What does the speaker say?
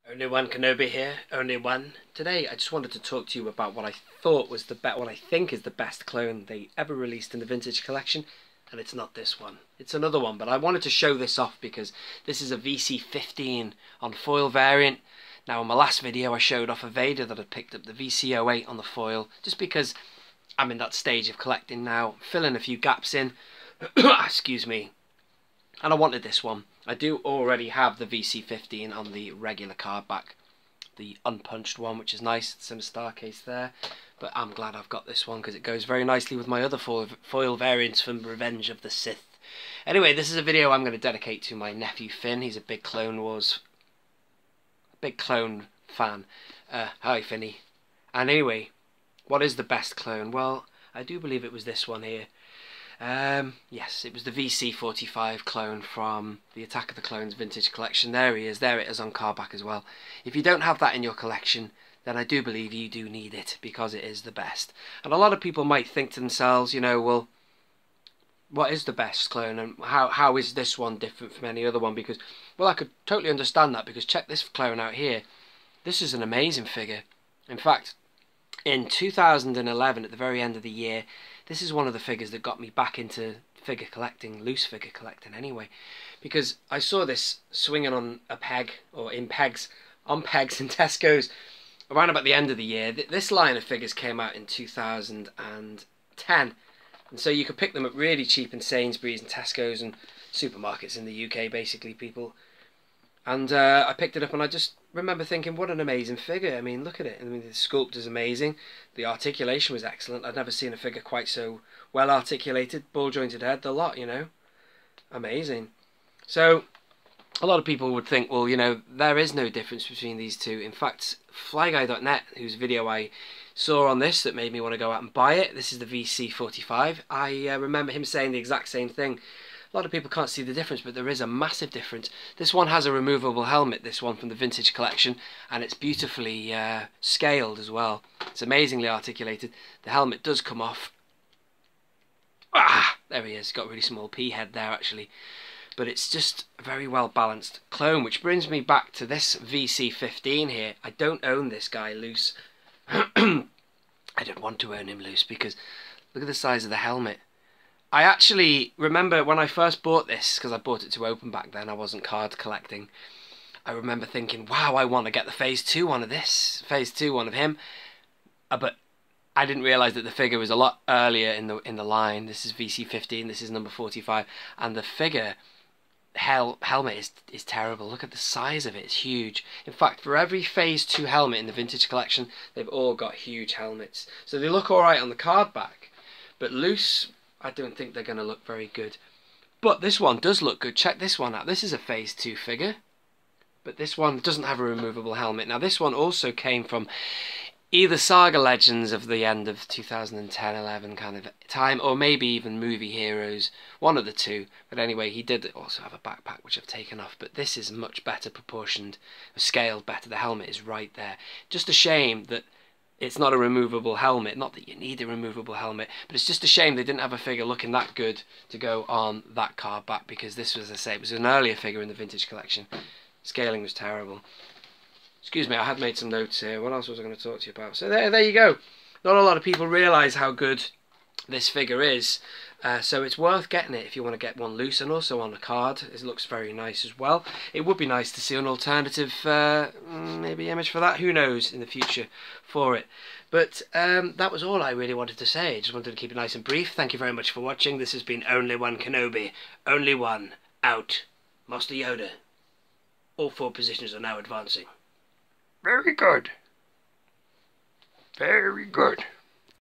Only one Kenobi here, only one. Today I just wanted to talk to you about what I thought was what I think is the best clone they ever released in the vintage collection, and it's not this one. It's another one, but I wanted to show this off because this is a VC15 on foil variant. Now in my last video I showed off a Vader that had picked up the VC08 on the foil, just because I'm in that stage of collecting now, filling a few gaps in, excuse me, and I wanted this one. I do already have the VC15 on the regular card back, the unpunched one, which is nice, some star case there, but I'm glad I've got this one because it goes very nicely with my other foil variants from Revenge of the Sith. Anyway, this is a video I'm going to dedicate to my nephew Finn. He's a big Clone Wars, big clone fan. Hi Finny. And anyway, what is the best clone? Well, I do believe it was this one here. Yes, it was the VC45 clone from the Attack of the Clones vintage collection. There he is, there it is on card back as well. If you don't have that in your collection, then I do believe you do need it, because it is the best. And a lot of people might think to themselves, you know, well, what is the best clone, and how is this one different from any other one? Because, well, I could totally understand that, because check this clone out here. This is an amazing figure. In fact, in 2011, at the very end of the year, this is one of the figures that got me back into figure collecting, loose figure collecting anyway, because I saw this swinging on a peg, or on pegs in Tesco's around about the end of the year. This line of figures came out in 2010, and so you could pick them up really cheap in Sainsbury's and Tesco's and supermarkets in the UK, basically, people. And I picked it up and I just remember thinking, what an amazing figure. I mean, look at it. I mean, the sculpt is amazing. The articulation was excellent. I'd never seen a figure quite so well articulated. Ball jointed head, the lot, you know. Amazing. So, a lot of people would think, well, you know, there is no difference between these two. In fact, flyguy.net, whose video I saw on this that made me want to go out and buy it, this is the VC45. I remember him saying the exact same thing. A lot of people can't see the difference, but there is a massive difference. This one has a removable helmet, this one from the vintage collection, and it's beautifully scaled as well. It's amazingly articulated. The helmet does come off. Ah, there he is. Got a really small P head there, actually. But it's just a very well balanced clone, which brings me back to this VC15 here. I don't own this guy loose. I don't want to own him loose because look at the size of the helmet. I actually remember when I first bought this, because I bought it to open back then, I wasn't card collecting. I remember thinking, wow, I want to get the Phase 2 one of this, Phase 2 one of him. But I didn't realise that the figure was a lot earlier in the line. This is VC15, this is number 45, and the figure helmet is terrible. Look at the size of it, it's huge. In fact, for every Phase 2 helmet in the vintage collection, they've all got huge helmets. So they look alright on the card back, but loose, I don't think they're going to look very good. But this one does look good. Check this one out. This is a Phase 2 figure, but this one doesn't have a removable helmet. Now this one also came from either Saga Legends of the end of 2010-11 kind of time, or maybe even Movie Heroes, one of the two. But anyway, he did also have a backpack which I've taken off, but this is much better proportioned, scaled better. The helmet is right there. Just a shame that it's not a removable helmet. Not that you need a removable helmet, but it's just a shame they didn't have a figure looking that good to go on that card back, because this was, as I say, it was an earlier figure in the vintage collection. Scaling was terrible. Excuse me, I had made some notes here. What else was I going to talk to you about? So there you go. Not a lot of people realise how good this figure is. So it's worth getting it if you want to get one loose, and also on a card. It looks very nice as well. It would be nice to see an alternative maybe image for that. Who knows in the future for it. But that was all I really wanted to say. Just wanted to keep it nice and brief. Thank you very much for watching. This has been Only One Kenobi. Only one. Out. Master Yoda. All 4 positions are now advancing. Very good. Very good.